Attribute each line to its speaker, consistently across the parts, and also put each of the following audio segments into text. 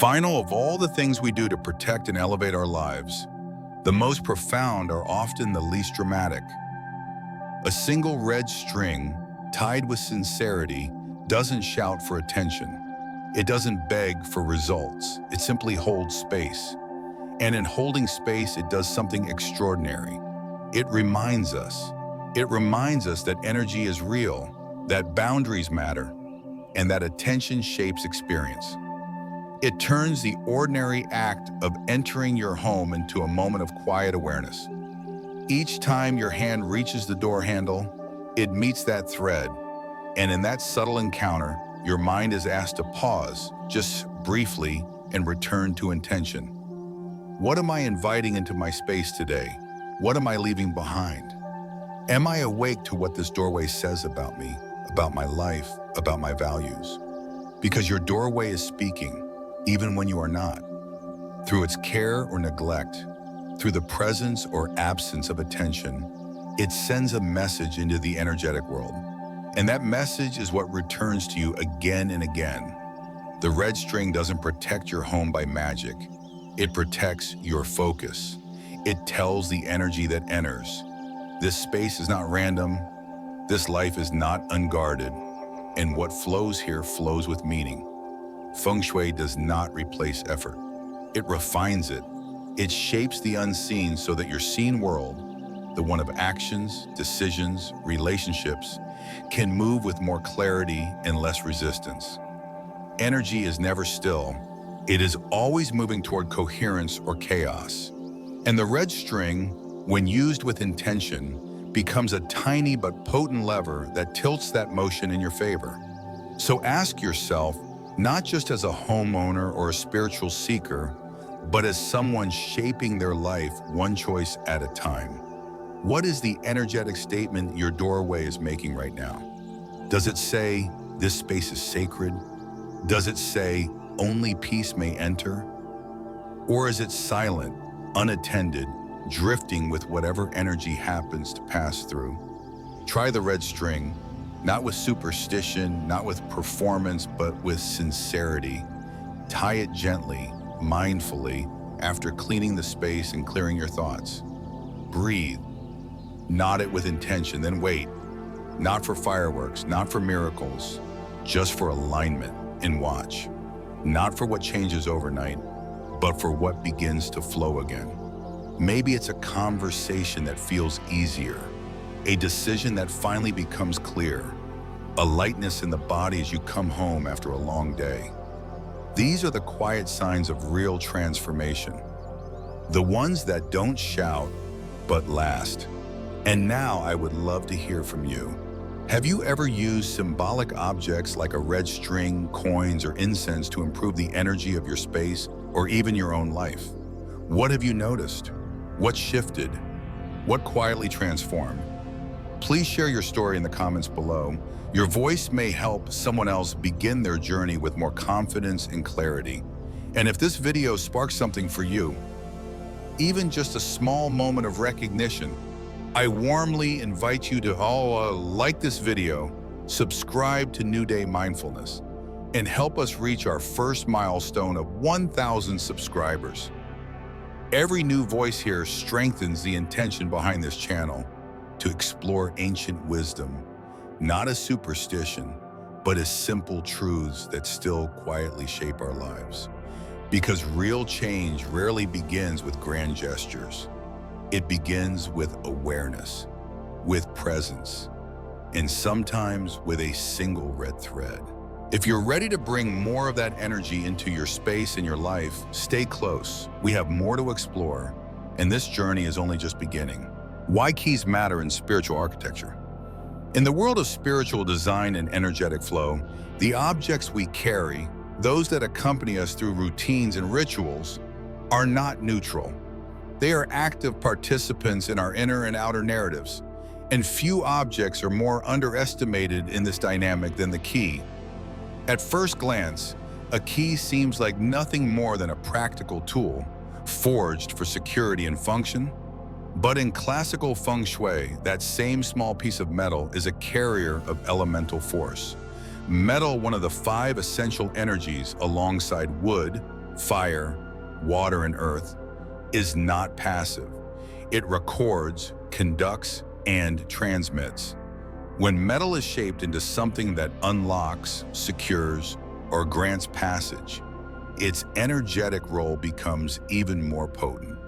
Speaker 1: Final of all the things we do to protect and elevate our lives, the most profound are often the least dramatic. A single red string, tied with sincerity, doesn't shout for attention. It doesn't beg for results. It simply holds space. And in holding space, it does something extraordinary. It reminds us that energy is real, that boundaries matter, and that attention shapes experience. It turns the ordinary act of entering your home into a moment of quiet awareness. Each time your hand reaches the door handle, it meets that thread, and in that subtle encounter, your mind is asked to pause, just briefly, and return to intention. What am I inviting into my space today? What am I leaving behind? Am I awake to what this doorway says about me, about my life, about my values? Because your doorway is speaking, even when you are not. Through its care or neglect, through the presence or absence of attention, it sends a message into the energetic world. And that message is what returns to you again and again. The red string doesn't protect your home by magic. It protects your focus. It tells the energy that enters. This space is not random. This life is not unguarded. And what flows here flows with meaning. Feng Shui does not replace effort. It refines it. It shapes the unseen so that your seen world, the one of actions, decisions, relationships, can move with more clarity and less resistance. Energy is never still. It is always moving toward coherence or chaos. And the red string, when used with intention, becomes a tiny but potent lever that tilts that motion in your favor. So ask yourself, not just as a homeowner or a spiritual seeker, but as someone shaping their life one choice at a time. What is the energetic statement your doorway is making right now? Does it say, this space is sacred? Does it say, only peace may enter? Or is it silent, unattended, drifting with whatever energy happens to pass through? Try the red string, not with superstition, not with performance, but with sincerity. Tie it gently, mindfully, after cleaning the space and clearing your thoughts. Breathe. Knot it with intention, then wait. Not for fireworks, not for miracles, just for alignment, and watch. Not for what changes overnight, but for what begins to flow again. Maybe it's a conversation that feels easier, a decision that finally becomes clear, a lightness in the body as you come home after a long day. These are the quiet signs of real transformation, the ones that don't shout, but last. And now I would love to hear from you. Have you ever used symbolic objects like a red string, coins, or incense to improve the energy of your space or even your own life? What have you noticed? What shifted? What quietly transformed? Please share your story in the comments below. Your voice may help someone else begin their journey with more confidence and clarity. And if this video sparks something for you, even just a small moment of recognition, I warmly invite you to like this video, subscribe to New Day Mindfulness, and help us reach our first milestone of 1,000 subscribers. Every new voice here strengthens the intention behind this channel to explore ancient wisdom, not as superstition, but as simple truths that still quietly shape our lives. Because real change rarely begins with grand gestures. It begins with awareness, with presence, and sometimes with a single red thread. If you're ready to bring more of that energy into your space and your life, stay close. We have more to explore, and this journey is only just beginning. Why keys matter in spiritual architecture? In the world of spiritual design and energetic flow, the objects we carry, those that accompany us through routines and rituals, are not neutral. They are active participants in our inner and outer narratives, and few objects are more underestimated in this dynamic than the key. At first glance, a key seems like nothing more than a practical tool, forged for security and function. But in classical Feng Shui, that same small piece of metal is a carrier of elemental force. Metal, one of the 5 essential energies alongside wood, fire, water, and earth, is not passive. It records, conducts, and transmits. When metal is shaped into something that unlocks, secures, or grants passage, its energetic role becomes even more potent.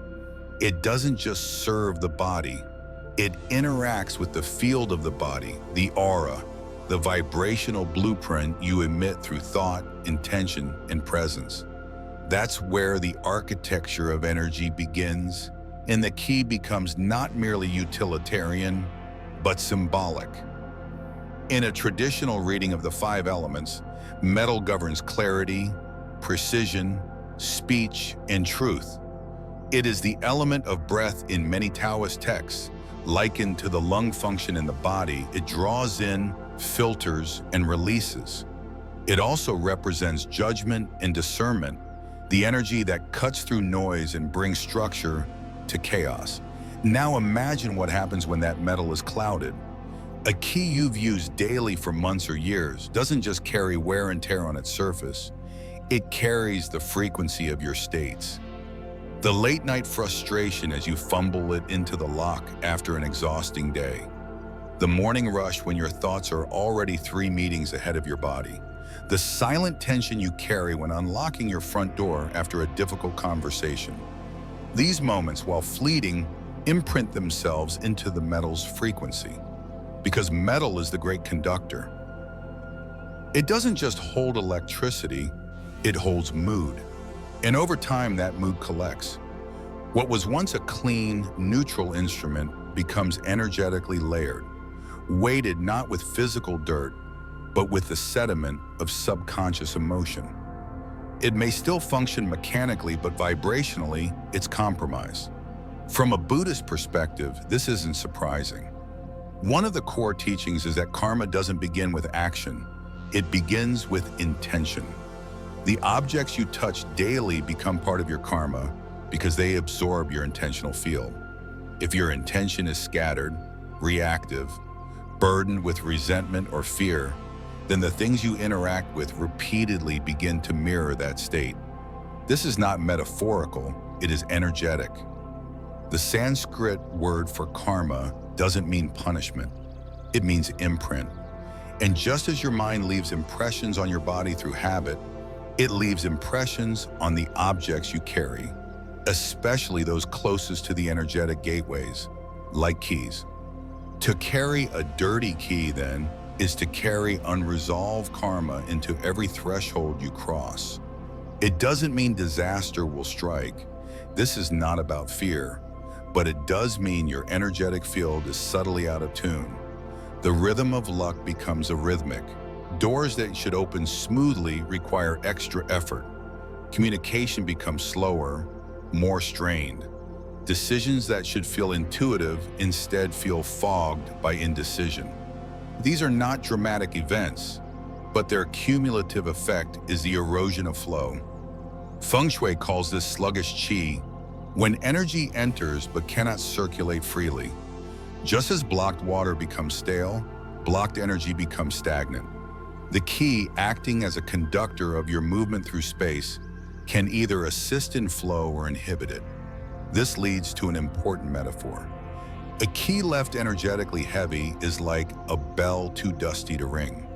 Speaker 1: It doesn't just serve the body, it interacts with the field of the body, the aura, the vibrational blueprint you emit through thought, intention, and presence. That's where the architecture of energy begins, and the key becomes not merely utilitarian, but symbolic. In a traditional reading of the 5 elements, metal governs clarity, precision, speech, and truth. It is the element of breath in many Taoist texts. Likened to the lung function in the body, it draws in, filters, and releases. It also represents judgment and discernment, the energy that cuts through noise and brings structure to chaos. Now imagine what happens when that metal is clouded. A key you've used daily for months or years doesn't just carry wear and tear on its surface, it carries the frequency of your states. The late-night frustration as you fumble it into the lock after an exhausting day. The morning rush when your thoughts are already 3 meetings ahead of your body. The silent tension you carry when unlocking your front door after a difficult conversation. These moments, while fleeting, imprint themselves into the metal's frequency. Because metal is the great conductor. It doesn't just hold electricity, it holds mood. And over time, that mood collects. What was once a clean, neutral instrument becomes energetically layered, weighted not with physical dirt, but with the sediment of subconscious emotion. It may still function mechanically, but vibrationally, it's compromised. From a Buddhist perspective, this isn't surprising. One of the core teachings is that karma doesn't begin with action, it begins with intention. The objects you touch daily become part of your karma because they absorb your intentional field. If your intention is scattered, reactive, burdened with resentment or fear, then the things you interact with repeatedly begin to mirror that state. This is not metaphorical, it is energetic. The Sanskrit word for karma doesn't mean punishment, it means imprint. And just as your mind leaves impressions on your body through habit, it leaves impressions on the objects you carry, especially those closest to the energetic gateways, like keys. To carry a dirty key, then, is to carry unresolved karma into every threshold you cross. It doesn't mean disaster will strike. This is not about fear, but it does mean your energetic field is subtly out of tune. The rhythm of luck becomes arrhythmic. Doors that should open smoothly require extra effort. Communication becomes slower, more strained. Decisions that should feel intuitive instead feel fogged by indecision. These are not dramatic events, but their cumulative effect is the erosion of flow. Feng Shui calls this sluggish qi, when energy enters but cannot circulate freely. Just as blocked water becomes stale, blocked energy becomes stagnant. The key, acting as a conductor of your movement through space, can either assist in flow or inhibit it. This leads to an important metaphor. A key left energetically heavy is like a bell too dusty to ring.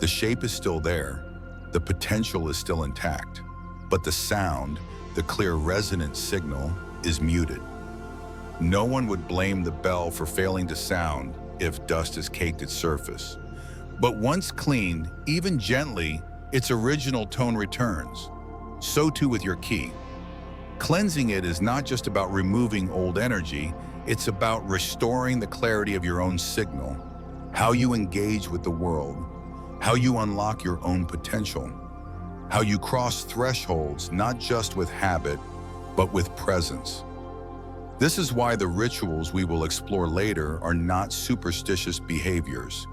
Speaker 1: The shape is still there, the potential is still intact, but the sound, the clear resonant signal, is muted. No one would blame the bell for failing to sound if dust has caked its surface. But once cleaned, even gently, its original tone returns. So too with your key. Cleansing it is not just about removing old energy, it's about restoring the clarity of your own signal, how you engage with the world, how you unlock your own potential, how you cross thresholds not just with habit, but with presence. This is why the rituals we will explore later are not superstitious behaviors.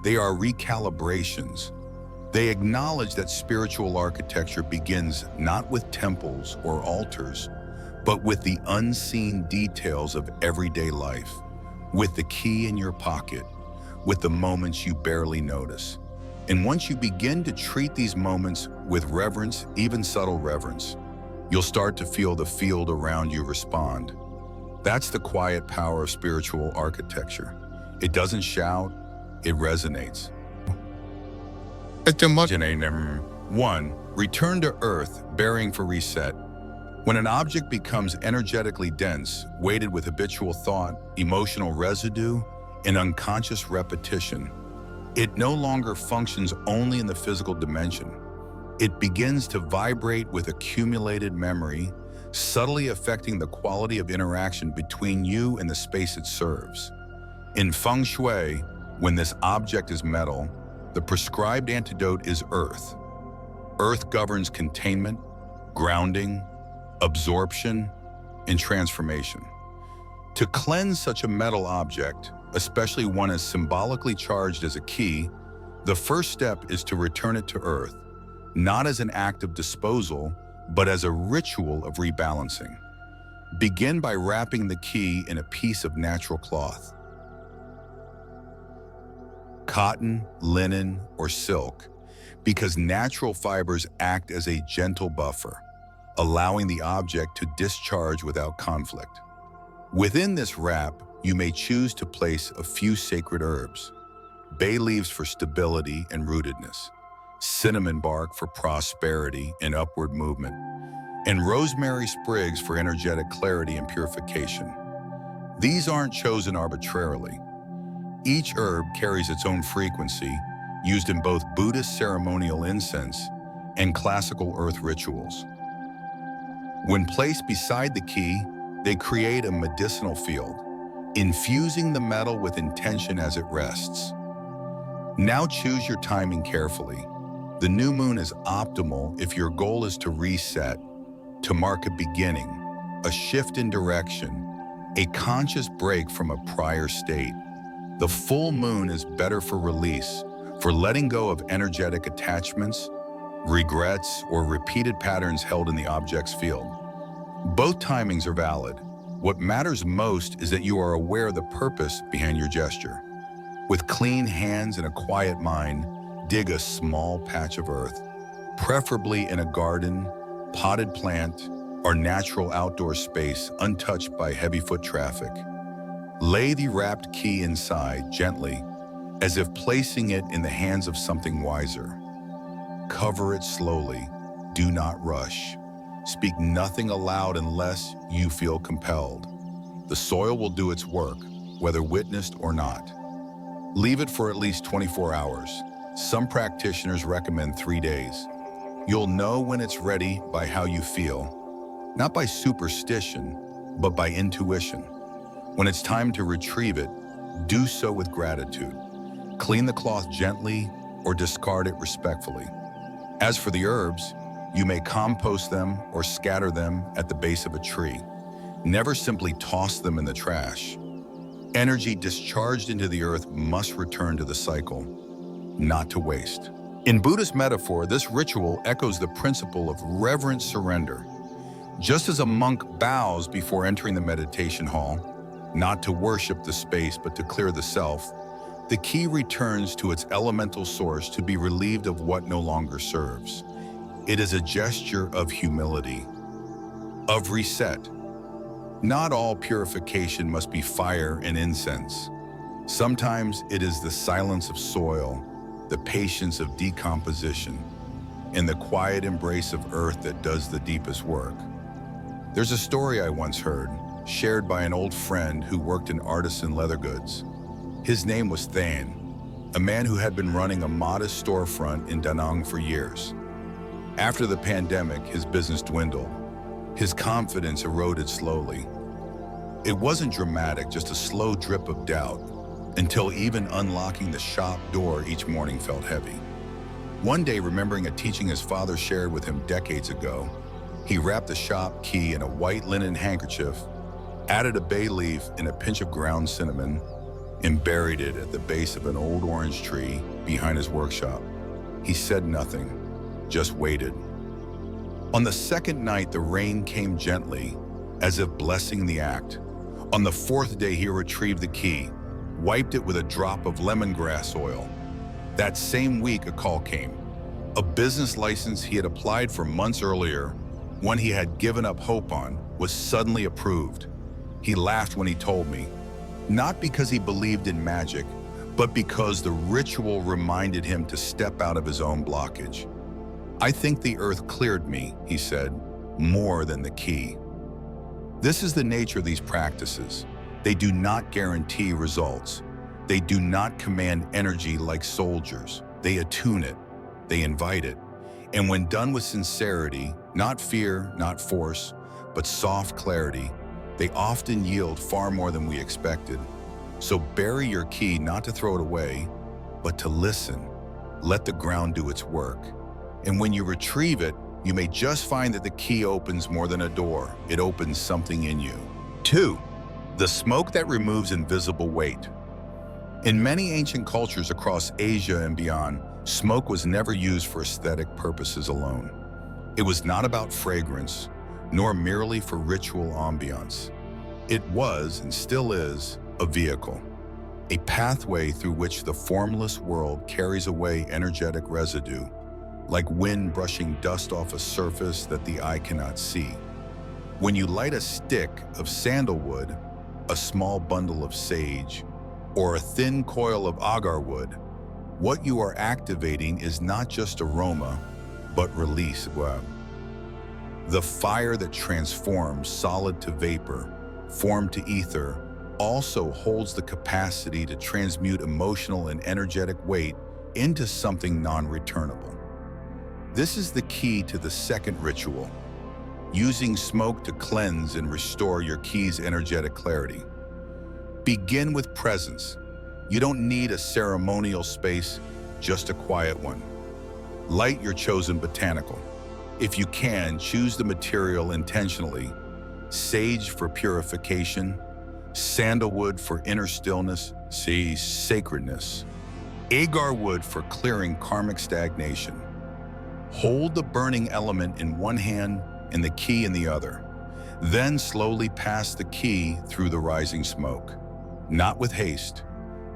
Speaker 1: They are recalibrations. They acknowledge that spiritual architecture begins not with temples or altars, but with the unseen details of everyday life, with the key in your pocket, with the moments you barely notice. And once you begin to treat these moments with reverence, even subtle reverence, you'll start to feel the field around you respond. That's the quiet power of spiritual architecture. It doesn't shout, it resonates. 1. Return to earth, bearing for reset. When an object becomes energetically dense, weighted with habitual thought, emotional residue, and unconscious repetition, it no longer functions only in the physical dimension. It begins to vibrate with accumulated memory, subtly affecting the quality of interaction between you and the space it serves. In Feng Shui, when this object is metal, the prescribed antidote is earth. Earth governs containment, grounding, absorption, and transformation. To cleanse such a metal object, especially one as symbolically charged as a key, the first step is to return it to earth, not as an act of disposal, but as a ritual of rebalancing. Begin by wrapping the key in a piece of natural cloth. Cotton, linen, or silk, because natural fibers act as a gentle buffer, allowing the object to discharge without conflict. Within this wrap, you may choose to place a few sacred herbs: bay leaves for stability and rootedness, cinnamon bark for prosperity and upward movement, and rosemary sprigs for energetic clarity and purification. These aren't chosen arbitrarily. Each herb carries its own frequency, used in both Buddhist ceremonial incense and classical earth rituals. When placed beside the key, they create a medicinal field, infusing the metal with intention as it rests. Now choose your timing carefully. The new moon is optimal if your goal is to reset, to mark a beginning, a shift in direction, a conscious break from a prior state. The full moon is better for release, for letting go of energetic attachments, regrets, or repeated patterns held in the object's field. Both timings are valid. What matters most is that you are aware of the purpose behind your gesture. With clean hands and a quiet mind, dig a small patch of earth, preferably in a garden, potted plant, or natural outdoor space untouched by heavy foot traffic. Lay the wrapped key inside gently, as if placing it in the hands of something wiser. Cover it slowly. Do not rush. Speak nothing aloud unless you feel compelled. The soil will do its work, whether witnessed or not. Leave it for at least 24 hours. Some practitioners recommend 3 days. You'll know when it's ready by how you feel, not by superstition, but by intuition. When it's time to retrieve it, do so with gratitude. Clean the cloth gently or discard it respectfully. As for the herbs, you may compost them or scatter them at the base of a tree. Never simply toss them in the trash. Energy discharged into the earth must return to the cycle, not to waste. In Buddhist metaphor, this ritual echoes the principle of reverent surrender. Just as a monk bows before entering the meditation hall, not to worship the space but to clear the self, the key returns to its elemental source to be relieved of what no longer serves. It is a gesture of humility, of reset. Not all purification must be fire and incense. Sometimes it is the silence of soil, the patience of decomposition, and the quiet embrace of earth that does the deepest work. There's a story I once heard, shared by an old friend who worked in artisan leather goods. His name was Than, a man who had been running a modest storefront in Da Nang for years. After the pandemic, his business dwindled. His confidence eroded slowly. It wasn't dramatic, just a slow drip of doubt, until even unlocking the shop door each morning felt heavy. One day, remembering a teaching his father shared with him decades ago, he wrapped the shop key in a white linen handkerchief, added a bay leaf and a pinch of ground cinnamon, and buried it at the base of an old orange tree behind his workshop. He said nothing, just waited. On the second night, the rain came gently, as if blessing the act. On the fourth day, he retrieved the key, wiped it with a drop of lemongrass oil, That same week, a call came. A business license he had applied for months earlier, one he had given up hope on, was suddenly approved. He laughed when he told me, not because he believed in magic, but because the ritual reminded him to step out of his own blockage. "I think the earth cleared me," he said, "more than the key." This is the nature of these practices. They do not guarantee results. They do not command energy like soldiers. They attune it. They invite it. And when done with sincerity, not fear, not force, but soft clarity, they often yield far more than we expected. So bury your key not to throw it away, but to listen. Let the ground do its work. And when you retrieve it, you may just find that the key opens more than a door. It opens something in you. 2. The smoke that removes invisible weight. In many ancient cultures across Asia and beyond, smoke was never used for aesthetic purposes alone. It was not about fragrance, nor merely for ritual ambiance. It was, and still is, a vehicle, a pathway through which the formless world carries away energetic residue, like wind brushing dust off a surface that the eye cannot see. When you light a stick of sandalwood, a small bundle of sage, or a thin coil of agar wood, what you are activating is not just aroma, but release. The fire that transforms solid to vapor, form to ether, also holds the capacity to transmute emotional and energetic weight into something non-returnable. This is the key to the second ritual, using smoke to cleanse and restore your key's energetic clarity. Begin with presence. You don't need a ceremonial space, just a quiet one. Light your chosen botanical. If you can, choose the material intentionally. Sage for purification, sandalwood for inner stillness, sacredness, agar wood for clearing karmic stagnation. Hold the burning element in one hand and the key in the other. Then slowly pass the key through the rising smoke. Not with haste,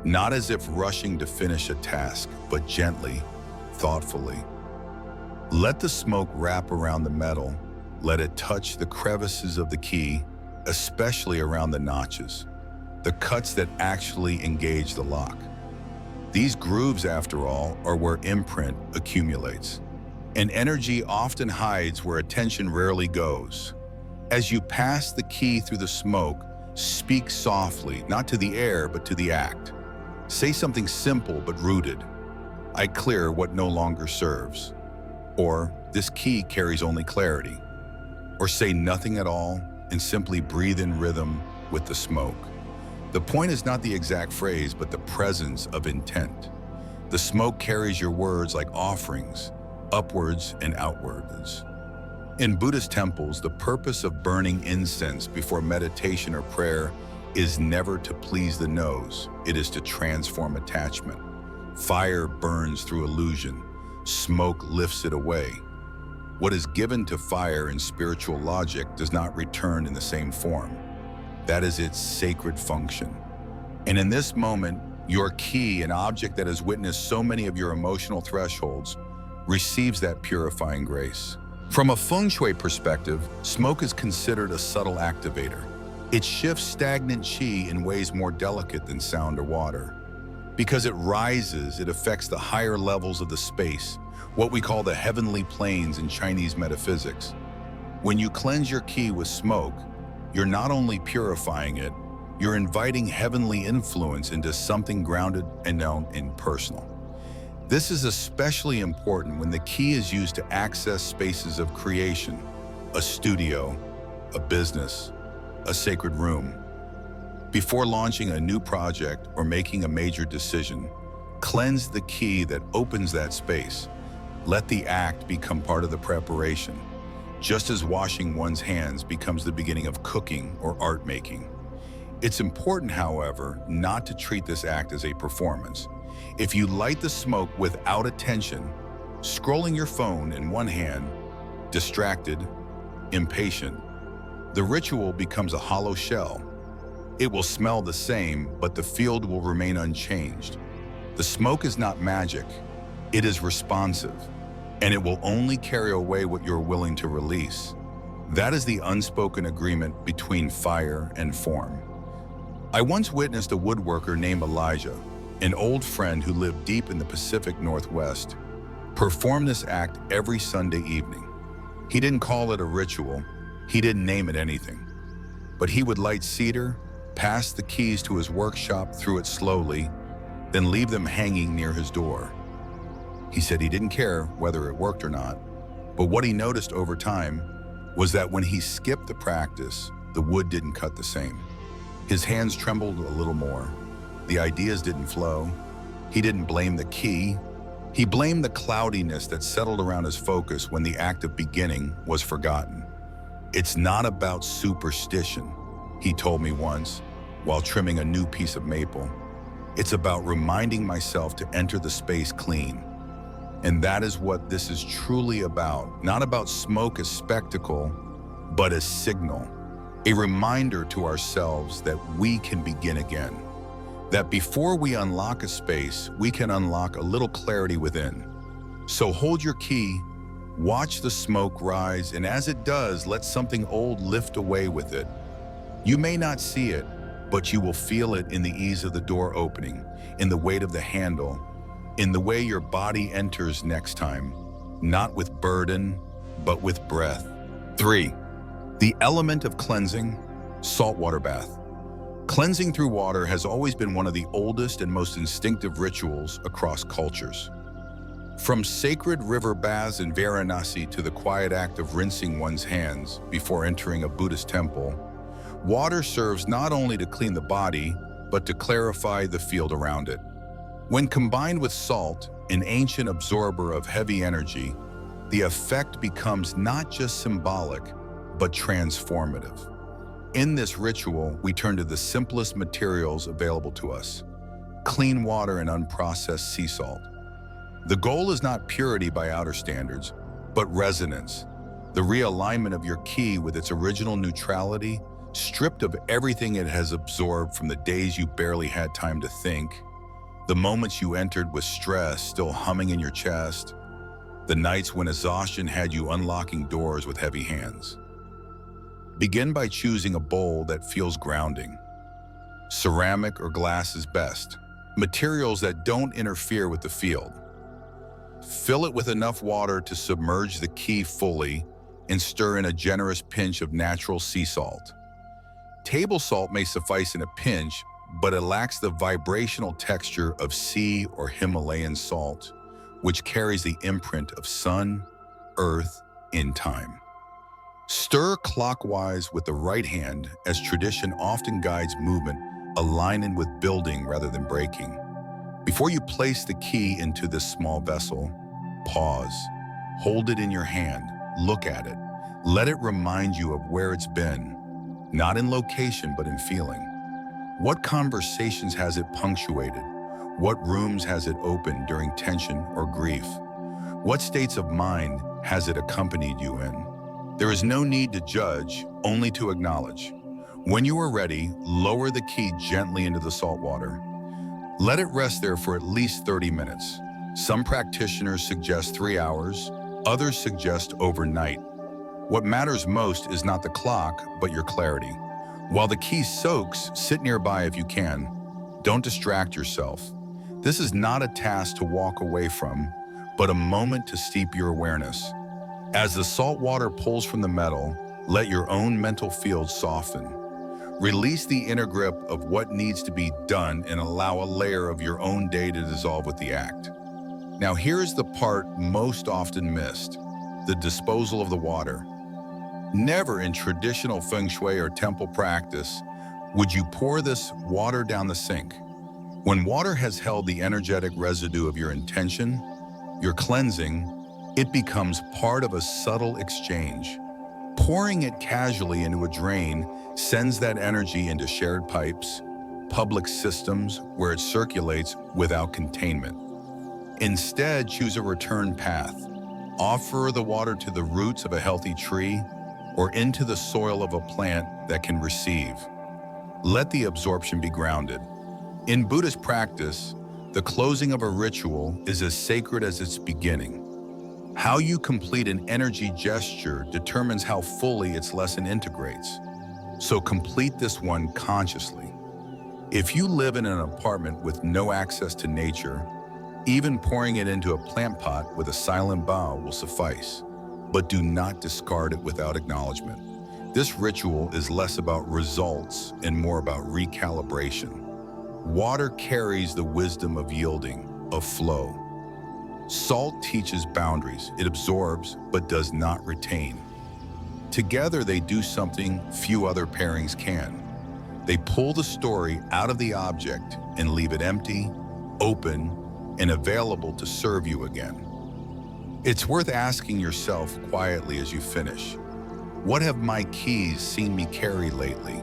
Speaker 1: not as if rushing to finish a task, but gently, thoughtfully. Let the smoke wrap around the metal. Let it touch the crevices of the key, especially around the notches, the cuts that actually engage the lock. These grooves, after all, are where imprint accumulates. And energy often hides where attention rarely goes. As you pass the key through the smoke, speak softly, not to the air, but to the act. Say something simple but rooted. "I clear what no longer serves." Or, "This key carries only clarity." Or say nothing at all and simply breathe in rhythm with the smoke. The point is not the exact phrase, but the presence of intent. The smoke carries your words like offerings, upwards and outwards. In Buddhist temples, the purpose of burning incense before meditation or prayer is never to please the nose. It is to transform attachment. Fire burns through illusion. Smoke lifts it away. What is given to fire in spiritual logic does not return in the same form. That is its sacred function. And in this moment, your key, an object that has witnessed so many of your emotional thresholds, receives that purifying grace. From a Feng Shui perspective, smoke is considered a subtle activator. It shifts stagnant qi in ways more delicate than sound or water. Because it rises, it affects the higher levels of the space, what we call the heavenly planes in Chinese metaphysics. When you cleanse your qi with smoke, you're not only purifying it, you're inviting heavenly influence into something grounded and known and personal. This is especially important when the qi is used to access spaces of creation, a studio, a business, a sacred room. Before launching a new project or making a major decision, cleanse the qi that opens that space. Let the act become part of the preparation, just as washing one's hands becomes the beginning of cooking or art making. It's important, however, not to treat this act as a performance. If you light the smoke without attention, scrolling your phone in one hand, distracted, impatient, the ritual becomes a hollow shell. It will smell the same, but the field will remain unchanged. The smoke is not magic, it is responsive, and it will only carry away what you're willing to release. That is the unspoken agreement between fire and form. I once witnessed a woodworker named Elijah, an old friend who lived deep in the Pacific Northwest, perform this act every Sunday evening. He didn't call it a ritual, he didn't name it anything. But he would light cedar, pass the keys to his workshop through it slowly, then leave them hanging near his door. He said he didn't care whether it worked or not, but what he noticed over time was that when he skipped the practice, the wood didn't cut the same. His hands trembled a little more. The ideas didn't flow. He didn't blame the key. He blamed the cloudiness that settled around his focus when the act of beginning was forgotten. It's not about superstition, he told me once while trimming a new piece of maple. It's about reminding myself to enter the space clean. And that is what this is truly about. Not about smoke as spectacle, but as signal. A reminder to ourselves that we can begin again. That before we unlock a space, we can unlock a little clarity within. So hold your key, watch the smoke rise, and as it does, let something old lift away with it. You may not see it, but you will feel it in the ease of the door opening, in the weight of the handle, in the way your body enters next time, not with burden, but with breath. 3. The element of cleansing, saltwater bath. Cleansing through water has always been one of the oldest and most instinctive rituals across cultures. From sacred river baths in Varanasi to the quiet act of rinsing one's hands before entering a Buddhist temple, water serves not only to clean the body, but to clarify the field around it. When combined with salt, an ancient absorber of heavy energy, the effect becomes not just symbolic, but transformative. In this ritual, we turn to the simplest materials available to us: clean water and unprocessed sea salt. The goal is not purity by outer standards, but resonance, the realignment of your ki with its original neutrality, stripped of everything it has absorbed from the days you barely had time to think, the moments you entered with stress still humming in your chest, the nights when exhaustion had you unlocking doors with heavy hands. Begin by choosing a bowl that feels grounding. Ceramic or glass is best, materials that don't interfere with the field. Fill it with enough water to submerge the ki fully and stir in a generous pinch of natural sea salt. Table salt may suffice in a pinch, but it lacks the vibrational texture of sea or Himalayan salt, which carries the imprint of sun, earth, in time. Stir clockwise with the right hand, as tradition often guides movement, aligning with building rather than breaking. Before you place the ki into this small vessel, pause, hold it in your hand, look at it. Let it remind you of where it's been, not in location, but in feeling. What conversations has it punctuated? What rooms has it opened during tension or grief? What states of mind has it accompanied you in? There is no need to judge, only to acknowledge. When you are ready, lower the ki gently into the salt water. Let it rest there for at least 30 minutes. Some practitioners suggest 3 hours, others suggest overnight. What matters most is not the clock, but your clarity. While the ki soaks, sit nearby if you can. Don't distract yourself. This is not a task to walk away from, but a moment to steep your awareness. As the salt water pulls from the metal, let your own mental field soften. Release the inner grip of what needs to be done and allow a layer of your own day to dissolve with the act. Now here's the part most often missed: the disposal of the water. Never in traditional Feng Shui or temple practice would you pour this water down the sink. When water has held the energetic residue of your intention, your cleansing, it becomes part of a subtle exchange. Pouring it casually into a drain sends that energy into shared pipes, public systems where it circulates without containment. Instead, choose a return path. Offer the water to the roots of a healthy tree or into the soil of a plant that can receive. Let the absorption be grounded. In Buddhist practice, The closing of a ritual is as sacred as its beginning. How you complete an energy gesture determines how fully its lesson integrates. So complete this one consciously. If you live in an apartment with no access to nature, even pouring it into a plant pot with a silent bow will suffice. But do not discard it without acknowledgement. This ritual is less about results and more about recalibration. Water carries the wisdom of yielding, of flow. Salt teaches boundaries. It absorbs, but does not retain. Together, they do something few other pairings can. They pull the story out of the object and leave it empty, open, and available to serve you again. It's worth asking yourself quietly as you finish, what have my keys seen me carry lately?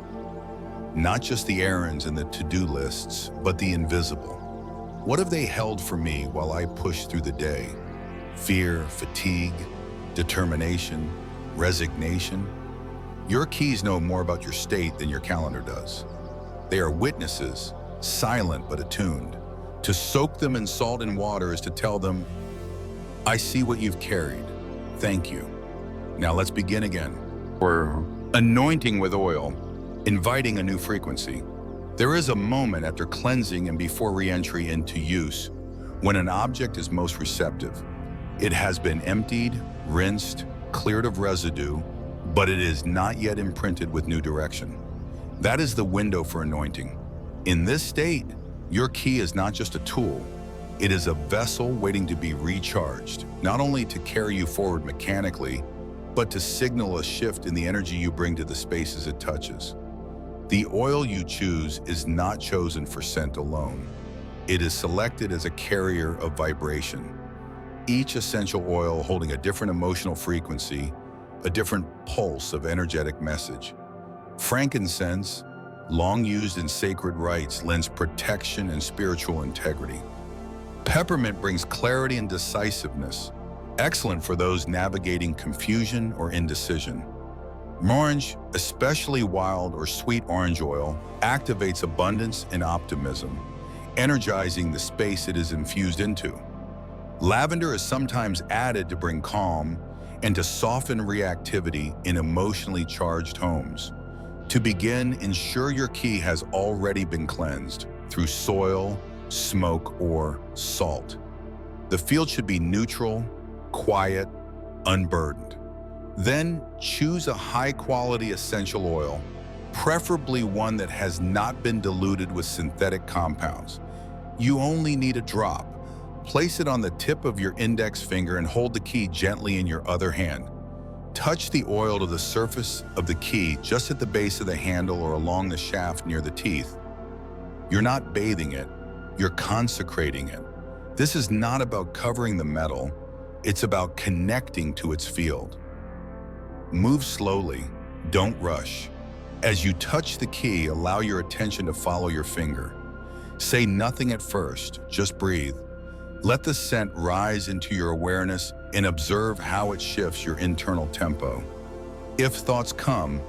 Speaker 1: Not just the errands and the to-do lists, but the invisible. What have they held for me while I push through the day? Fear, fatigue, determination, resignation? Your keys know more about your state than your calendar does. They are witnesses, silent but attuned. To soak them in salt and water is to tell them, I see what you've carried. Thank you. Now let's begin again. Or anointing with oil, inviting a new frequency. There is a moment after cleansing and before re-entry into use when an object is most receptive. It has been emptied, rinsed, cleared of residue, but it is not yet imprinted with new direction. That is the window for anointing. In this state, your key is not just a tool, it is a vessel waiting to be recharged, not only to carry you forward mechanically, but to signal a shift in the energy you bring to the spaces it touches. The oil you choose is not chosen for scent alone. It is selected as a carrier of vibration. Each essential oil holding a different emotional frequency, a different pulse of energetic message. Frankincense, long used in sacred rites, lends protection and spiritual integrity. Peppermint brings clarity and decisiveness, excellent for those navigating confusion or indecision. Orange, especially wild or sweet orange oil, activates abundance and optimism, energizing the space it is infused into. Lavender is sometimes added to bring calm and to soften reactivity in emotionally charged homes. To begin, ensure your key has already been cleansed through soil, smoke, or salt. The field should be neutral, quiet, unburdened. Then choose a high-quality essential oil, preferably one that has not been diluted with synthetic compounds. You only need a drop. Place it on the tip of your index finger and hold the key gently in your other hand. Touch the oil to the surface of the key just at the base of the handle or along the shaft near the teeth. You're not bathing it, you're consecrating it. This is not about covering the metal, it's about connecting to its field. Move slowly, don't rush. As you touch the key, allow your attention to follow your finger. Say nothing at first, just breathe. Let the scent rise into your awareness and observe how it shifts your internal tempo. If thoughts come,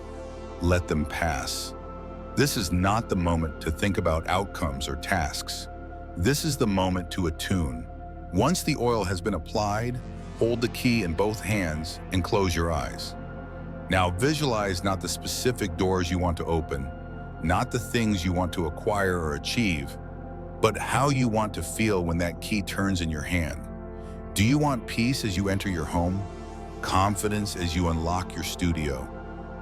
Speaker 1: let them pass. This is not the moment to think about outcomes or tasks. This is the moment to attune. Once the oil has been applied, hold the key in both hands and close your eyes. Now visualize not the specific doors you want to open, not the things you want to acquire or achieve, but how you want to feel when that key turns in your hand. Do you want peace as you enter your home? Confidence as you unlock your studio?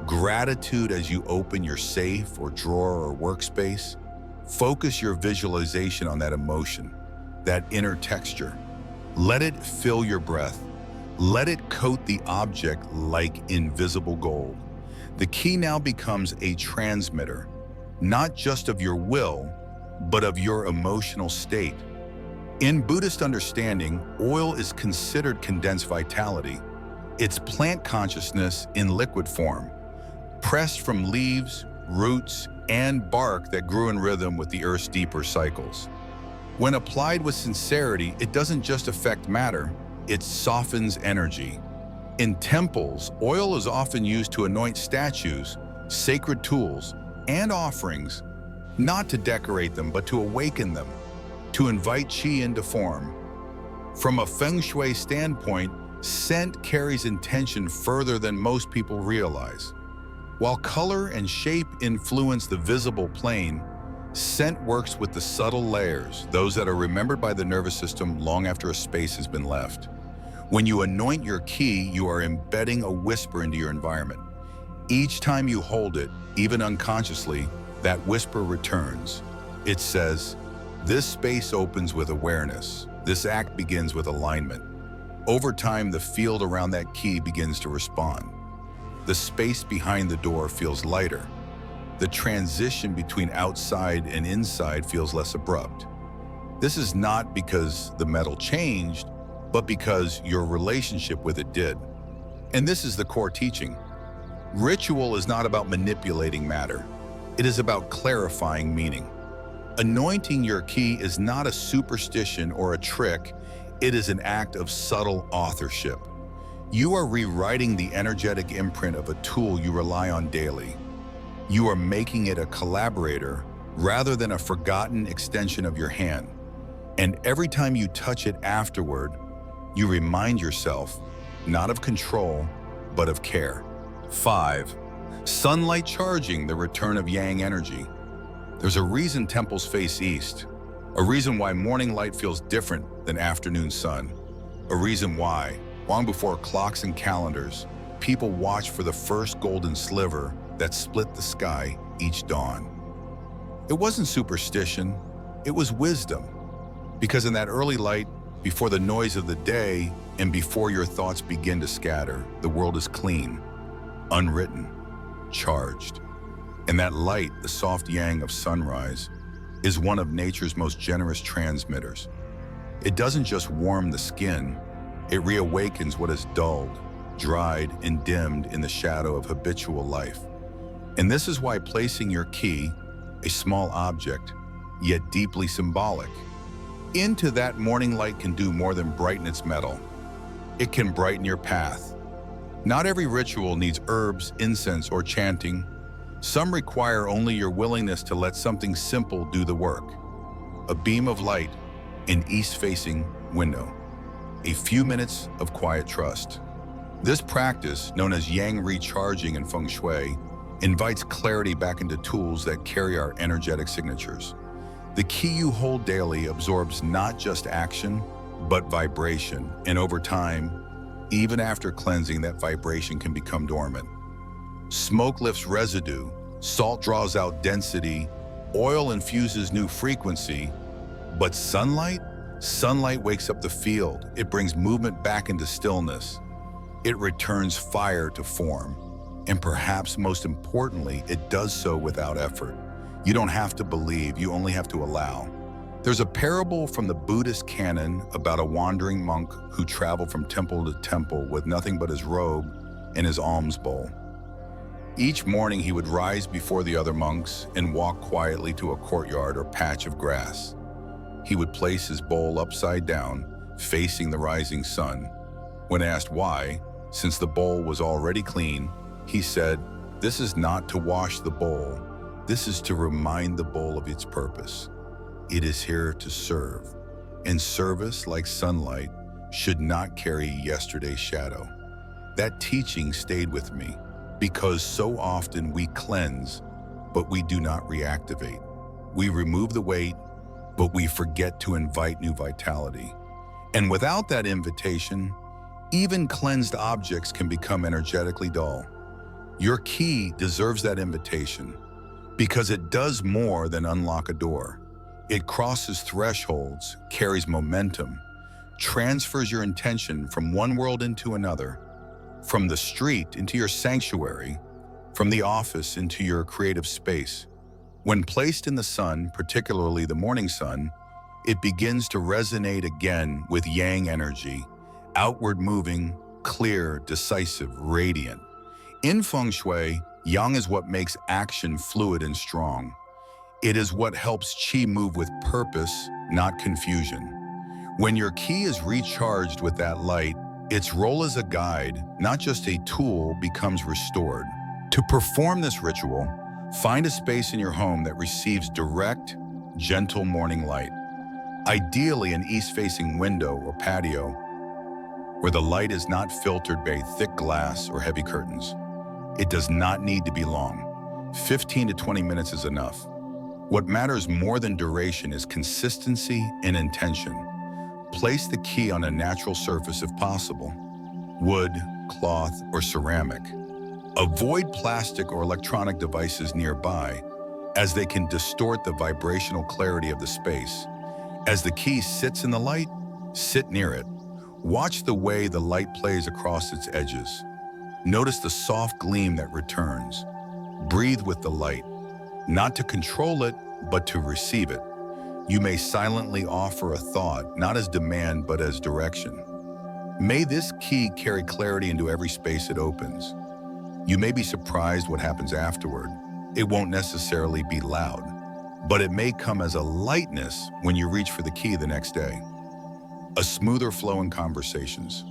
Speaker 1: Gratitude as you open your safe or drawer or workspace? Focus your visualization on that emotion, that inner texture. Let it fill your breath. Let it coat the object like invisible gold. The key now becomes a transmitter, not just of your will, but of your emotional state. In Buddhist understanding, oil is considered condensed vitality. It's plant consciousness in liquid form, pressed from leaves, roots, and bark that grew in rhythm with the Earth's deeper cycles. When applied with sincerity, it doesn't just affect matter, it softens energy. In temples, oil is often used to anoint statues, sacred tools, and offerings, not to decorate them, but to awaken them. to invite qi into form. From a Feng Shui standpoint, scent carries intention further than most people realize. While color and shape influence the visible plane, scent works with the subtle layers, those that are remembered by the nervous system long after a space has been left. When you anoint your qi, you are embedding a whisper into your environment. Each time you hold it, even unconsciously, that whisper returns. It says, "This space opens with awareness. This act begins with alignment." Over time, the field around that qi begins to respond. The space behind the door feels lighter. The transition between outside and inside feels less abrupt. This is not because the metal changed, but because your relationship with it did. And this is the core teaching. Ritual is not about manipulating matter. It is about clarifying meaning. Anointing your qi is not a superstition or a trick. It is an act of subtle authorship. You are rewriting the energetic imprint of a tool you rely on daily. You are making it a collaborator rather than a forgotten extension of your hand. And every time you touch it afterward, you remind yourself, not of control, but of care. 5. Sunlight charging, the return of yang energy. There's a reason temples face east, a reason why morning light feels different than afternoon sun, a reason why, long before clocks and calendars, people watch for the first golden sliver that split the sky each dawn. It wasn't superstition, it was wisdom. Because in that early light, before the noise of the day and before your thoughts begin to scatter, the world is clean, unwritten, charged. And that light, the soft yang of sunrise, is one of nature's most generous transmitters. It doesn't just warm the skin, it reawakens what is dulled, dried, and dimmed in the shadow of habitual life. And this is why placing your qi, a small object, yet deeply symbolic, into that morning light can do more than brighten its metal. It can brighten your path. Not every ritual needs herbs, incense, or chanting. Some require only your willingness to let something simple do the work. A beam of light, an east-facing window. A few minutes of quiet trust. This practice, known as yang recharging in Feng Shui, invites clarity back into tools that carry our energetic signatures. The qi you hold daily absorbs not just action, but vibration, and over time, even after cleansing, that vibration can become dormant. Smoke lifts residue, salt draws out density, oil infuses new frequency, but sunlight wakes up the field. It brings movement back into stillness. It returns fire to form. And perhaps most importantly, it does so without effort. You don't have to believe, you only have to allow. There's a parable from the Buddhist canon about a wandering monk who traveled from temple to temple with nothing but his robe and his alms bowl. Each morning he would rise before the other monks and walk quietly to a courtyard or patch of grass. He would place his bowl upside down, facing the rising sun. When asked why, since the bowl was already clean, he said, "This is not to wash the bowl. This is to remind the bowl of its purpose. It is here to serve. And service, like sunlight, should not carry yesterday's shadow." That teaching stayed with me because so often we cleanse, but we do not reactivate. We remove the weight, but we forget to invite new vitality. And without that invitation, even cleansed objects can become energetically dull. Your qi deserves that invitation because it does more than unlock a door. It crosses thresholds, carries momentum, transfers your intention from one world into another, from the street into your sanctuary, from the office into your creative space. When placed in the sun, particularly the morning sun, it begins to resonate again with yang energy, outward moving, clear, decisive, radiant. In Feng Shui, yang is what makes action fluid and strong. It is what helps qi move with purpose, not confusion. When your qi is recharged with that light, its role as a guide, not just a tool, becomes restored. To perform this ritual, find a space in your home that receives direct, gentle morning light. Ideally an east-facing window or patio where the light is not filtered by thick glass or heavy curtains. It does not need to be long. 15 to 20 minutes is enough. What matters more than duration is consistency and intention. Place the key on a natural surface if possible, wood, cloth, or ceramic. Avoid plastic or electronic devices nearby, as they can distort the vibrational clarity of the space. As the key sits in the light, sit near it. Watch the way the light plays across its edges. Notice the soft gleam that returns. Breathe with the light, not to control it, but to receive it. You may silently offer a thought, not as demand, but as direction. May this key carry clarity into every space it opens. You may be surprised what happens afterward. It won't necessarily be loud, but it may come as a lightness when you reach for the key the next day. A smoother flow in conversations.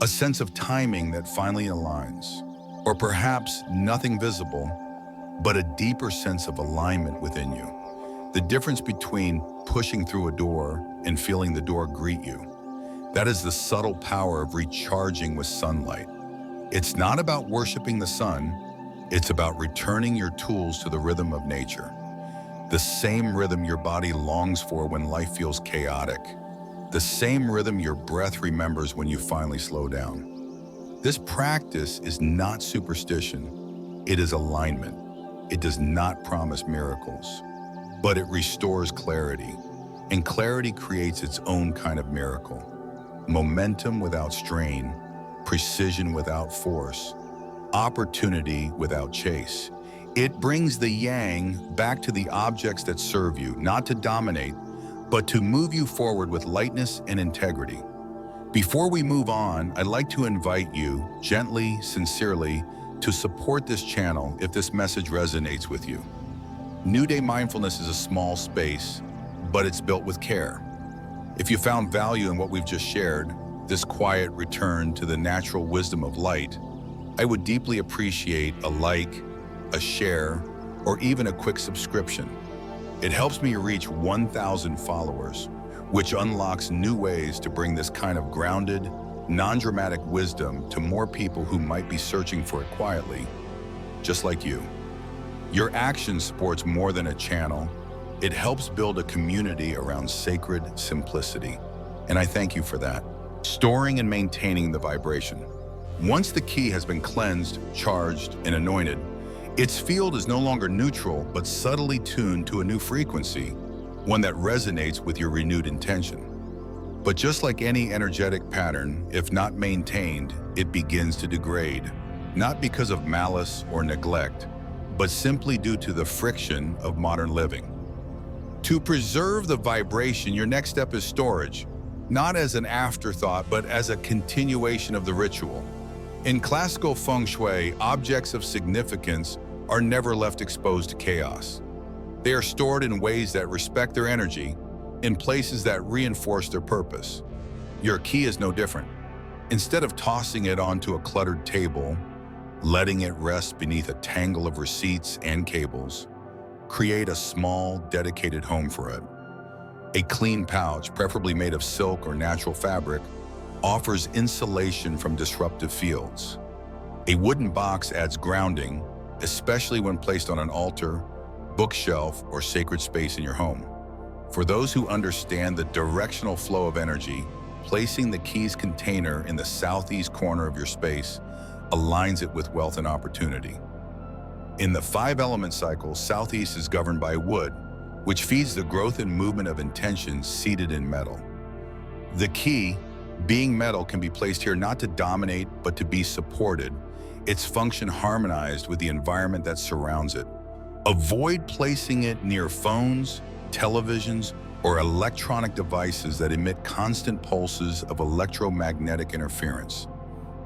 Speaker 1: A sense of timing that finally aligns. Or perhaps nothing visible, but a deeper sense of alignment within you. The difference between pushing through a door and feeling the door greet you. That is the subtle power of recharging with sunlight. It's not about worshiping the sun, it's about returning your tools to the rhythm of nature. The same rhythm your body longs for when life feels chaotic. The same rhythm your breath remembers when you finally slow down. This practice is not superstition, it is alignment. It does not promise miracles, but it restores clarity. And clarity creates its own kind of miracle. Momentum without strain, precision without force, opportunity without chase. It brings the yang back to the objects that serve you, not to dominate, but to move you forward with lightness and integrity. Before we move on, I'd like to invite you, gently, sincerely, to support this channel if this message resonates with you. New Day Mindfulness is a small space, but it's built with care. If you found value in what we've just shared, this quiet return to the natural wisdom of light, I would deeply appreciate a like, a share, or even a quick subscription. It helps me reach 1,000 followers, which unlocks new ways to bring this kind of grounded, non-dramatic wisdom to more people who might be searching for it quietly, just like you. Your action supports more than a channel. It helps build a community around sacred simplicity, and I thank you for that. Storing and maintaining the vibration. Once the key has been cleansed, charged, and anointed, its field is no longer neutral, but subtly tuned to a new frequency, one that resonates with your renewed intention. But just like any energetic pattern, if not maintained, it begins to degrade, not because of malice or neglect, but simply due to the friction of modern living. To preserve the vibration, your next step is storage, not as an afterthought, but as a continuation of the ritual. In classical Feng Shui, objects of significance are never left exposed to chaos. They are stored in ways that respect their energy, in places that reinforce their purpose. Your key is no different. Instead of tossing it onto a cluttered table, letting it rest beneath a tangle of receipts and cables, create a small, dedicated home for it. A clean pouch, preferably made of silk or natural fabric, offers insulation from disruptive fields. A wooden box adds grounding, especially when placed on an altar, bookshelf, or sacred space in your home. For those who understand the directional flow of energy, placing the key's container in the southeast corner of your space aligns it with wealth and opportunity. In the 5-element cycle, southeast is governed by wood, which feeds the growth and movement of intentions seated in metal. The key, being metal, can be placed here not to dominate, but to be supported, its function harmonized with the environment that surrounds it. Avoid placing it near phones, televisions, or electronic devices that emit constant pulses of electromagnetic interference.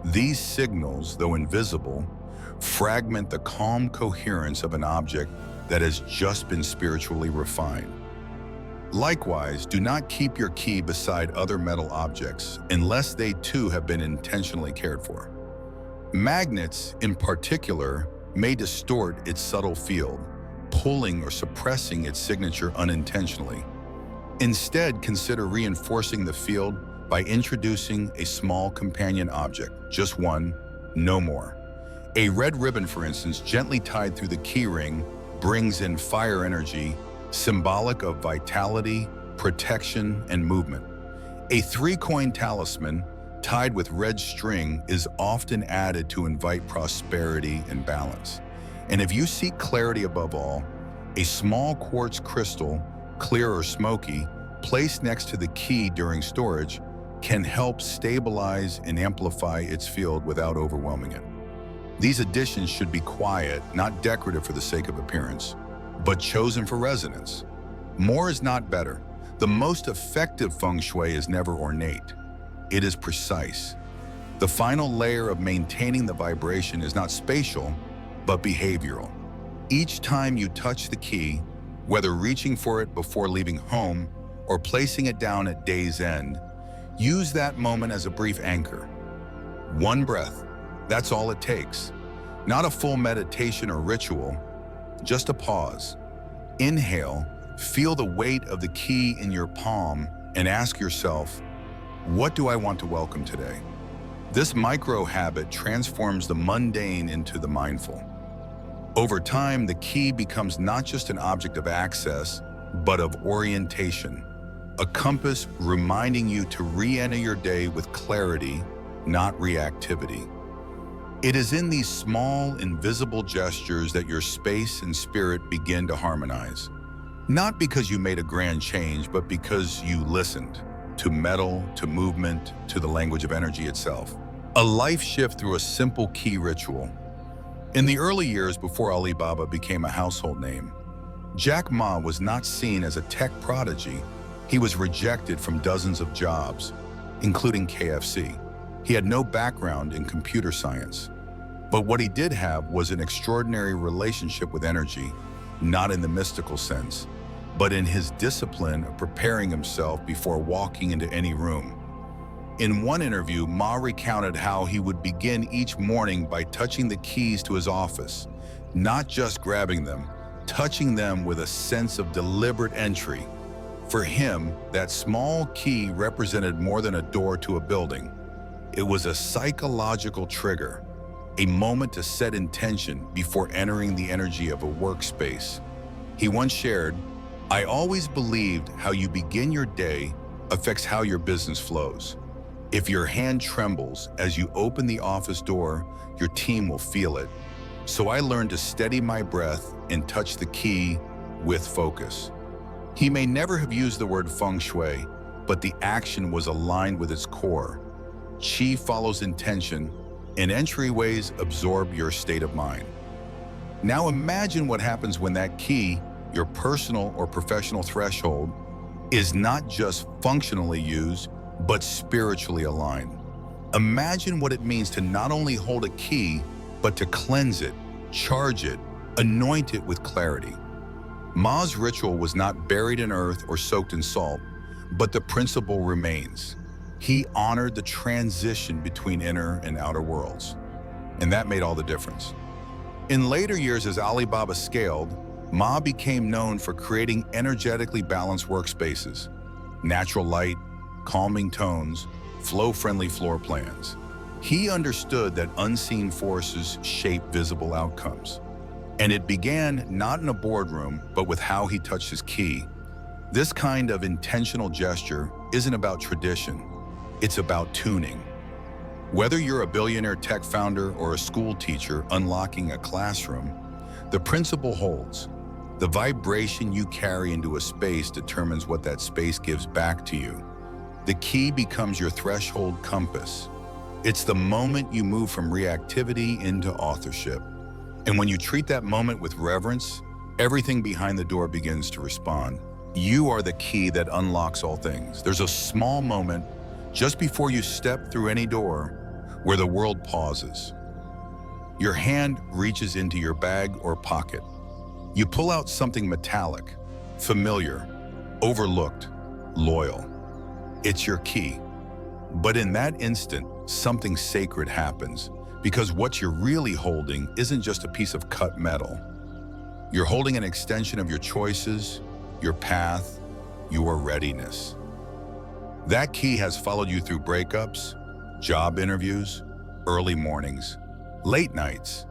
Speaker 1: These signals, though invisible, fragment the calm coherence of an object that has just been spiritually refined. Likewise, do not keep your key beside other metal objects unless they too have been intentionally cared for. Magnets, in particular, may distort its subtle field, pulling or suppressing its signature unintentionally. Instead, consider reinforcing the field by introducing a small companion object, just one, no more. A red ribbon, for instance, gently tied through the key ring, brings in fire energy, symbolic of vitality, protection, and movement. A 3-coin talisman tied with red string is often added to invite prosperity and balance. And if you seek clarity above all, a small quartz crystal, clear or smoky, placed next to the key during storage can help stabilize and amplify its field without overwhelming it. These additions should be quiet, not decorative for the sake of appearance, but chosen for resonance. More is not better. The most effective Feng Shui is never ornate. It is precise. The final layer of maintaining the vibration is not spatial, but behavioral. Each time you touch the key, whether reaching for it before leaving home or placing it down at day's end, use that moment as a brief anchor. One breath, that's all it takes. Not a full meditation or ritual, just a pause. Inhale, feel the weight of the key in your palm, and ask yourself, what do I want to welcome today? This micro habit transforms the mundane into the mindful. Over time, the key becomes not just an object of access, but of orientation, a compass reminding you to re-enter your day with clarity, not reactivity. It is in these small, invisible gestures that your space and spirit begin to harmonize. Not because you made a grand change, but because you listened to metal, to movement, to the language of energy itself. A life shift through a simple key ritual. In the early years before Alibaba became a household name, Jack Ma was not seen as a tech prodigy. He was rejected from dozens of jobs, including KFC. He had no background in computer science. But what he did have was an extraordinary relationship with energy, not in the mystical sense, but in his discipline of preparing himself before walking into any room. In one interview, Ma recounted how he would begin each morning by touching the keys to his office, not just grabbing them, touching them with a sense of deliberate entry. For him, that small key represented more than a door to a building. It was a psychological trigger, a moment to set intention before entering the energy of a workspace. He once shared, "I always believed how you begin your day affects how your business flows. If your hand trembles as you open the office door, your team will feel it. So I learned to steady my breath and touch the key with focus." He may never have used the word Feng Shui, but the action was aligned with its core. Qi follows intention, and entryways absorb your state of mind. Now imagine what happens when that key, your personal or professional threshold, is not just functionally used, but spiritually aligned. Imagine what it means to not only hold a key, but to cleanse it, charge it, anoint it with clarity. Ma's ritual was not buried in earth or soaked in salt, but the principle remains. He honored the transition between inner and outer worlds, and that made all the difference. In later years, as Alibaba scaled, Ma became known for creating energetically balanced workspaces, natural light, calming tones, flow-friendly floor plans. He understood that unseen forces shape visible outcomes. And it began not in a boardroom, but with how he touched his key. This kind of intentional gesture isn't about tradition, it's about tuning. Whether you're a billionaire tech founder or a school teacher unlocking a classroom, the principle holds. The vibration you carry into a space determines what that space gives back to you. The key becomes your threshold compass. It's the moment you move from reactivity into authorship. And when you treat that moment with reverence, everything behind the door begins to respond. You are the key that unlocks all things. There's a small moment just before you step through any door where the world pauses. Your hand reaches into your bag or pocket. You pull out something metallic, familiar, overlooked, loyal. It's your key. But in that instant, something sacred happens, because what you're really holding isn't just a piece of cut metal. You're holding an extension of your choices, your path, your readiness. That key has followed you through breakups, job interviews, early mornings, late nights.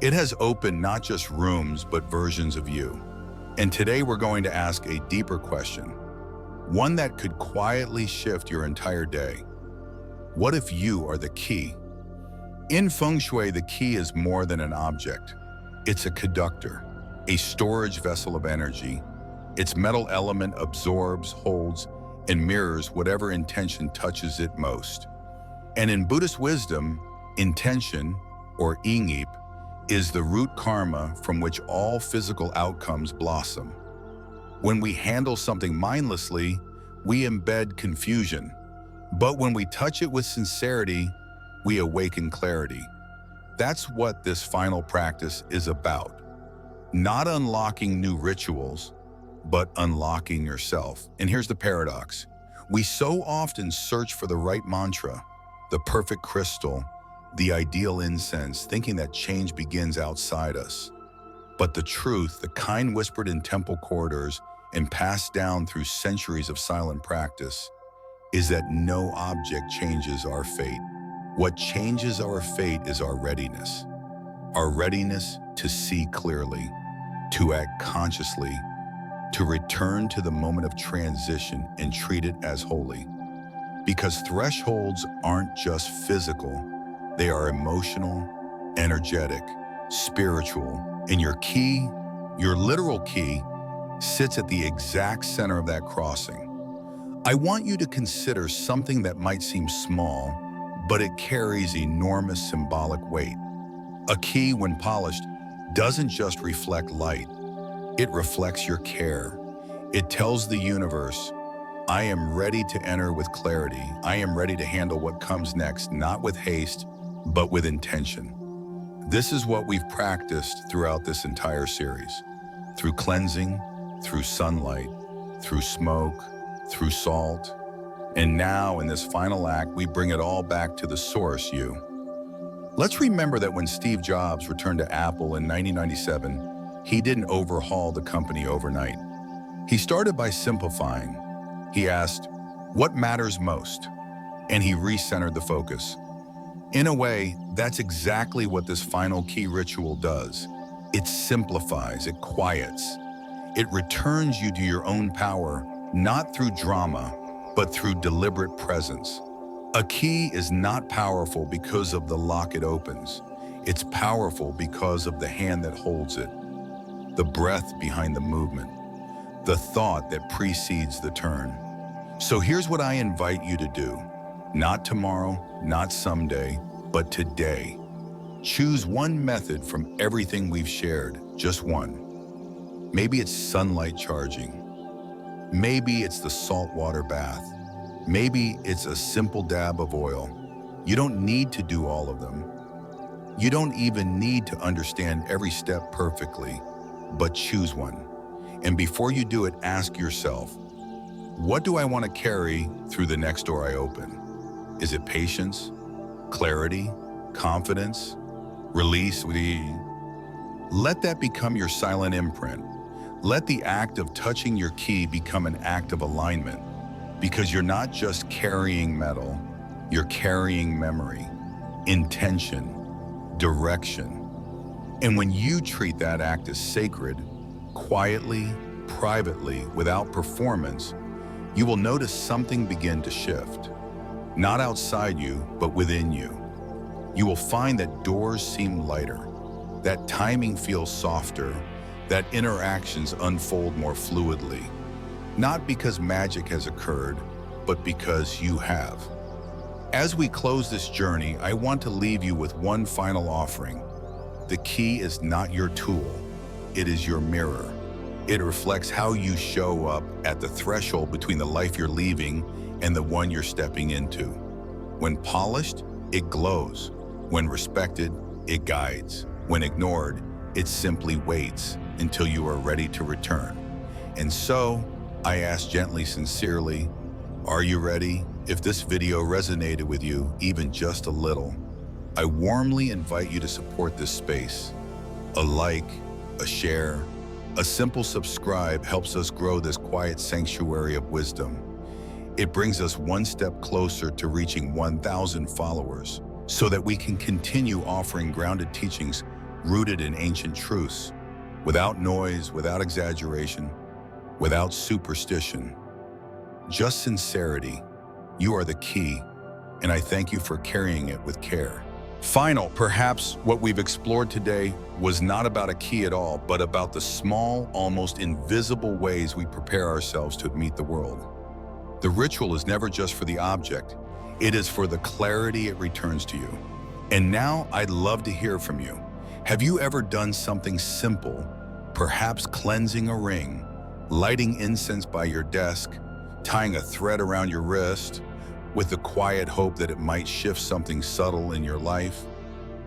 Speaker 1: It has opened not just rooms, but versions of you. And today we're going to ask a deeper question, one that could quietly shift your entire day. What if you are the key? In Feng Shui, the key is more than an object. It's a conductor, a storage vessel of energy. Its metal element absorbs, holds, and mirrors whatever intention touches it most. And in Buddhist wisdom, intention, or ingip, is the root karma from which all physical outcomes blossom. When we handle something mindlessly, we embed confusion. But when we touch it with sincerity, we awaken clarity. That's what this final practice is about. Not unlocking new rituals, but unlocking yourself. And here's the paradox. We so often search for the right mantra, the perfect crystal, the ideal incense, thinking that change begins outside us. But the truth, the kind whispered in temple corridors and passed down through centuries of silent practice, is that no object changes our fate. What changes our fate is our readiness to see clearly, to act consciously, to return to the moment of transition and treat it as holy. Because thresholds aren't just physical, they are emotional, energetic, spiritual, and your key, your literal key, sits at the exact center of that crossing. I want you to consider something that might seem small, but it carries enormous symbolic weight. A key, when polished, doesn't just reflect light. It reflects your care. It tells the universe, I am ready to enter with clarity. I am ready to handle what comes next, not with haste, but with intention. This is what we've practiced throughout this entire series. Through cleansing, through sunlight, through smoke, through salt. And now, in this final act, we bring it all back to the source, you. Let's remember that when Steve Jobs returned to Apple in 1997, he didn't overhaul the company overnight. He started by simplifying. He asked, what matters most? And he recentered the focus. In a way, that's exactly what this final key ritual does. It simplifies, it quiets. It returns you to your own power, not through drama, but through deliberate presence. A key is not powerful because of the lock it opens. It's powerful because of the hand that holds it, the breath behind the movement, the thought that precedes the turn. So here's what I invite you to do. Not tomorrow, not someday, but today. Choose one method from everything we've shared, just one. Maybe it's sunlight charging. Maybe it's the saltwater bath. Maybe it's a simple dab of oil. You don't need to do all of them. You don't even need to understand every step perfectly, but choose one. And before you do it, ask yourself, what do I want to carry through the next door I open? Is it patience, clarity, confidence, release? Let that become your silent imprint. Let the act of touching your key become an act of alignment, because you're not just carrying metal, you're carrying memory, intention, direction. And when you treat that act as sacred, quietly, privately, without performance, you will notice something begin to shift. Not outside you, but within you. You will find that doors seem lighter, that timing feels softer, that interactions unfold more fluidly. Not because magic has occurred, but because you have. As we close this journey, I want to leave you with one final offering. The key is not your tool, it is your mirror. It reflects how you show up at the threshold between the life you're leaving and the one you're stepping into. When polished, it glows. When respected, it guides. When ignored, it simply waits until you are ready to return. And so, I ask gently, sincerely, are you ready? If this video resonated with you, even just a little, I warmly invite you to support this space. A like, a share, A simple subscribe helps us grow this quiet sanctuary of wisdom. It brings us one step closer to reaching 1,000 followers so that we can continue offering grounded teachings rooted in ancient truths, without noise, without exaggeration, without superstition. Just sincerity. You are the key, and I thank you for carrying it with care. Perhaps what we've explored today was not about a key at all, but about the small, almost invisible ways we prepare ourselves to meet the world. The ritual is never just for the object, it is for the clarity it returns to you. And now I'd love to hear from you. Have you ever done something simple, perhaps cleansing a ring, lighting incense by your desk, tying a thread around your wrist, with the quiet hope that it might shift something subtle in your life?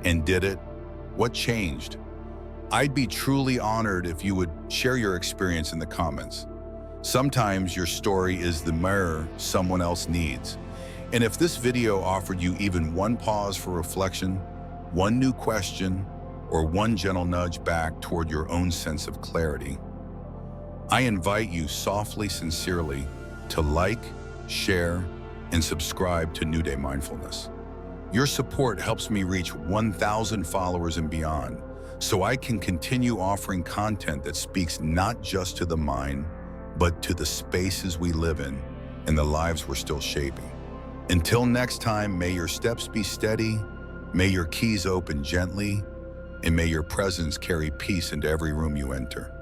Speaker 1: And did it? What changed? I'd be truly honored if you would share your experience in the comments. Sometimes your story is the mirror someone else needs. And if this video offered you even one pause for reflection, one new question, or one gentle nudge back toward your own sense of clarity, I invite you softly, sincerely, to like, share, and subscribe to New Day Mindfulness. Your support helps me reach 1,000 followers and beyond, so I can continue offering content that speaks not just to the mind, but to the spaces we live in and the lives we're still shaping. Until next time, may your steps be steady, may your keys open gently, and may your presence carry peace into every room you enter.